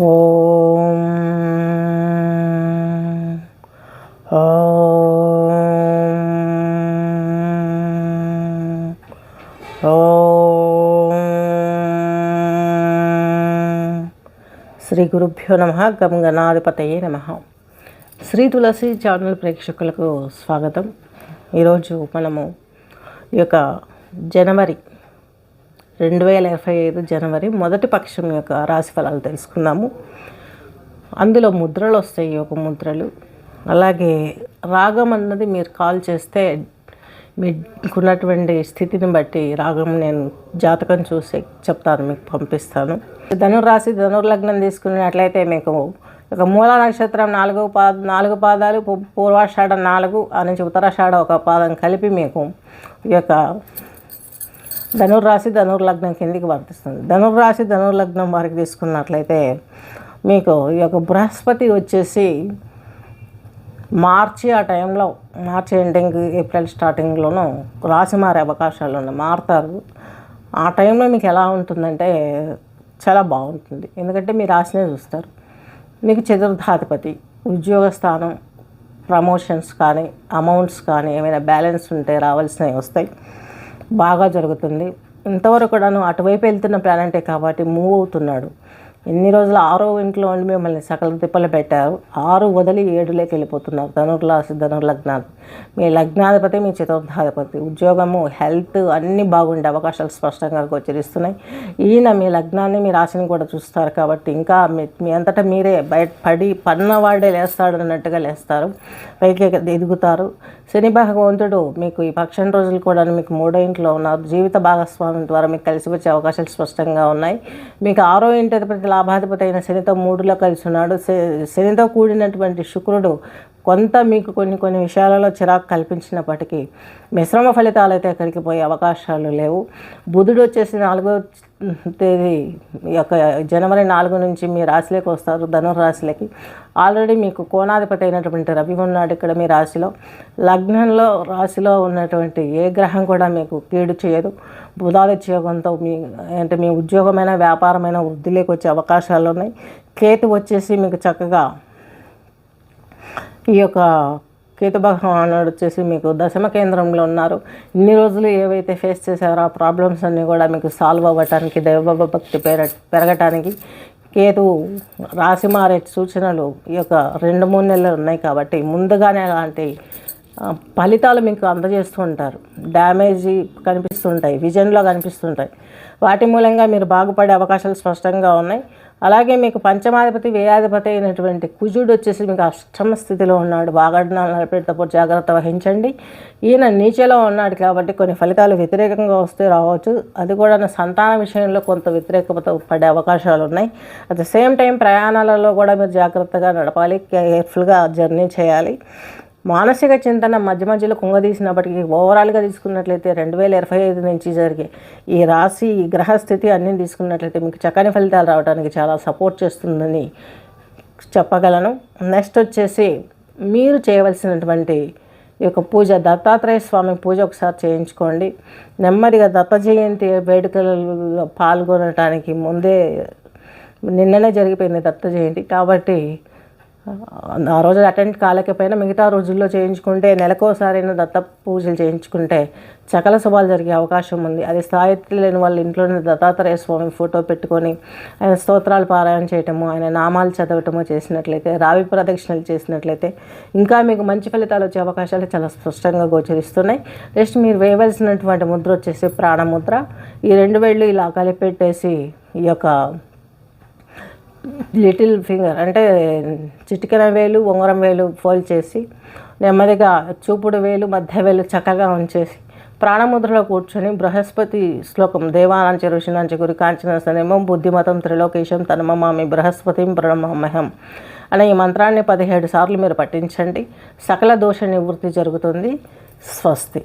ఓం ఓం ఓం శ్రీ గురుభ్యో నమః. గం గణాధిపతయే నమః. శ్రీ తులసి ఛానల్ ప్రేక్షకులకు స్వాగతం. ఈరోజు మనము ఈ యొక్క జనవరి 2025 జనవరి మొదటి పక్షం యొక్క రాశి ఫలాలు తెలుసుకుందాము. అందులో ముద్రలు వస్తాయి, యోగ ముద్రలు. అలాగే రాగం అన్నది మీరు కాల్ చేస్తే మీకున్నటువంటి స్థితిని బట్టి రాగం నేను జాతకం చూసి చెప్తాను, మీకు పంపిస్తాను. ధనుర్రాశి ధనుర్లగ్నం తీసుకున్నట్లయితే మీకు ఒక మూల నక్షత్రం 4 పాదాలు, పూర్వాషాఢ 4 నుంచి ఉత్తరాషాఢ 1 పాదం కలిపి మీకు ఈ యొక్క ధనుర్రాశి ధనుర్లగ్నం కిందికి వర్తిస్తుంది. ధనుర్రాశి ధనుర్లగ్నం వారికి తీసుకున్నట్లయితే మీకు ఈ యొక్క బృహస్పతి వచ్చేసి మార్చి ఆ టైంలో, మార్చి ఎండింగ్ ఏప్రిల్ స్టార్టింగ్లోనూ రాశి మారే అవకాశాలు ఉన్నాయి, మారుతారు. ఆ టైంలో మీకు ఎలా ఉంటుందంటే చాలా బాగుంటుంది. ఎందుకంటే మీ రాశినే చూస్తారు. మీకు చతుర్థాధిపతి, ఉద్యోగ స్థానం, ప్రమోషన్స్ కానీ అమౌంట్స్ కానీ ఏమైనా బ్యాలెన్స్ ఉంటే రావాల్సినవి వస్తాయి, బాగా జరుగుతుంది. ఇంతవరకు కూడాను అటువైపు వెళ్తున్న ప్లానెంటే కాబట్టి మూవ్ అవుతున్నాడు. ఎన్ని రోజులు 6వ ఇంట్లో ఉండి మిమ్మల్ని సకల తిప్పలు పెట్టారు, 6 వదిలి 7లోకి వెళ్ళిపోతున్నారు. ధనుర్రాశి ధనుర్లగ్నాలు, మీ లగ్నాధిపతి మీ చతుర్థాధిపతి. ఉద్యోగము, హెల్త్ అన్నీ బాగుండే అవకాశాలు స్పష్టంగా గోచరిస్తున్నాయి. ఈయన మీ లగ్నాన్ని మీ రాశిని కూడా చూస్తారు కాబట్టి ఇంకా మీ అంతటా మీరే బయటపడి పన్నవాడే లేస్తాడు అన్నట్టుగా లేస్తారు, పైకి ఎదుగుతారు. శని భగవంతుడు మీకు ఈ పక్షం రోజులు కూడా మీకు 3వ ఇంట్లో ఉన్నారు. జీవిత భాగస్వామి ద్వారా మీకు కలిసి వచ్చే అవకాశాలు స్పష్టంగా ఉన్నాయి. మీకు 6వ ఇంటి అధిపతి లాభాధిపతి అయిన శనితో 3లో కలిసి ఉన్నాడు. శనితో కూడినటువంటి శుక్రుడు కొంత మీకు కొన్ని విషయాలలో చిరాకు కల్పించినప్పటికీ మిశ్రమ ఫలితాలు అయితే ఎక్కడికి పోయే అవకాశాలు లేవు. బుధుడు వచ్చేసి 4వ తేదీ ఈ యొక్క జనవరి 4 నుంచి మీ రాశిలోకి వస్తారు, ధనుర్రాశిలోకి. ఆల్రెడీ మీకు కోణాధిపతి అయినటువంటి రవి ఉన్నాడు ఇక్కడ మీ రాశిలో. లగ్నంలో రాశిలో ఉన్నటువంటి ఏ గ్రహం కూడా మీకు కీడు చేయదు. బుధాదిత్య యోగంతో మీ ఉద్యోగమైన వ్యాపారమైన వృద్ధిలోకి వచ్చే అవకాశాలు ఉన్నాయి. కేతు వచ్చేసి మీకు చక్కగా ఈ యొక్క కేతు భగవానుడు వచ్చేసి మీకు దశమ కేంద్రంలో ఉన్నారు. ఇన్ని రోజులు ఏవైతే ఫేస్ చేశారో ఆ ప్రాబ్లమ్స్ అన్నీ కూడా మీకు సాల్వ్ అవ్వటానికి, దైవభక్తి పెరగటానికి కేతు రాశి మారే సూచనలు ఈ యొక్క 2-3 నెలలు ఉన్నాయి. కాబట్టి ముందుగానే అలాంటి ఫలితాలు మీకు అందజేస్తూ ఉంటారు. డ్యామేజీ కనిపిస్తుంటాయి, విజన్లో కనిపిస్తుంటాయి. వాటి మూలంగా మీరు బాగుపడే అవకాశాలు స్పష్టంగా ఉన్నాయి. అలాగే మీకు పంచమాధిపతి వ్యయాధిపతి అయినటువంటి కుజుడు వచ్చేసి మీకు అష్టమ స్థితిలో ఉన్నాడు. వాగడాలు నడిపేటప్పుడు జాగ్రత్త వహించండి. ఈయన నీచలో ఉన్నాడు కాబట్టి కొన్ని ఫలితాలు వ్యతిరేకంగా వస్తే రావచ్చు. అది కూడా సంతాన విషయంలో కొంత వ్యతిరేకత పడే అవకాశాలు ఉన్నాయి. అట్ ద సేమ్ టైం ప్రయాణాలలో కూడా మీరు జాగ్రత్తగా నడపాలి, కేర్ఫుల్గా జర్నీ చేయాలి. మానసిక చింతన మధ్య మధ్యలో కుంగదీసినప్పటికీ ఓవరాల్గా తీసుకున్నట్లయితే 2025 నుంచి జరిగే ఈ రాశి ఈ గ్రహస్థితి అన్నీ తీసుకున్నట్లయితే మీకు చక్కని ఫలితాలు రావడానికి చాలా సపోర్ట్ చేస్తుందని చెప్పగలను. నెక్స్ట్ వచ్చేసి మీరు చేయవలసినటువంటి ఈ యొక్క పూజ, దత్తాత్రేయ స్వామి పూజ ఒకసారి చేయించుకోండి. నెమ్మదిగా దత్త జయంతి వేడుకలలో పాల్గొనటానికి ముందే నిన్ననే జరిగిపోయింది దత్త జయంతి కాబట్టి ఆ రోజు అటెండ్ కాలేకపోయినా మిగతా రోజుల్లో చేయించుకుంటే, నెలకోసారైనా దత్త పూజలు చేయించుకుంటే సకల శుభాలు జరిగే అవకాశం ఉంది. అది స్థాయిత్రి లేని వాళ్ళ ఇంట్లోనే దత్తాత్రేయ స్వామి ఫోటో పెట్టుకొని ఆయన స్తోత్రాలు పారాయణ చేయటము, ఆయన నామాలు చదవటము చేసినట్లయితే, రావి ప్రదక్షిణలు చేసినట్లయితే ఇంకా మీకు మంచి ఫలితాలు వచ్చే అవకాశాలు చాలా స్పష్టంగా గోచరిస్తున్నాయి. నెక్స్ట్ మీరు వేయవలసినటువంటి ముద్ర వచ్చేసి ప్రాణముద్ర. ఈ 2 వేళ్ళు ఇలా కలిపెట్టేసి ఈ యొక్క లిటిల్ ఫింగర్ అంటే చిటికెన వేలు, ఉంగరం వేలు ఫోల్డ్ చేసి నెమ్మదిగా చూపుడు వేలు, మధ్య వేలు చక్కగా ఉంచేసి ప్రాణముద్రలో కూర్చొని బృహస్పతి శ్లోకం దేవానాంచ ఋషినాంచ గురి కాంచన సనేమం బుద్ధిమతం త్రిలోకేశం తన్మమామి బృహస్పతిం ప్రణమహం అనే ఈ మంత్రాన్ని 17 సార్లు మీరు పఠించండి. సకల దోష నివృత్తి జరుగుతుంది. స్వస్తి.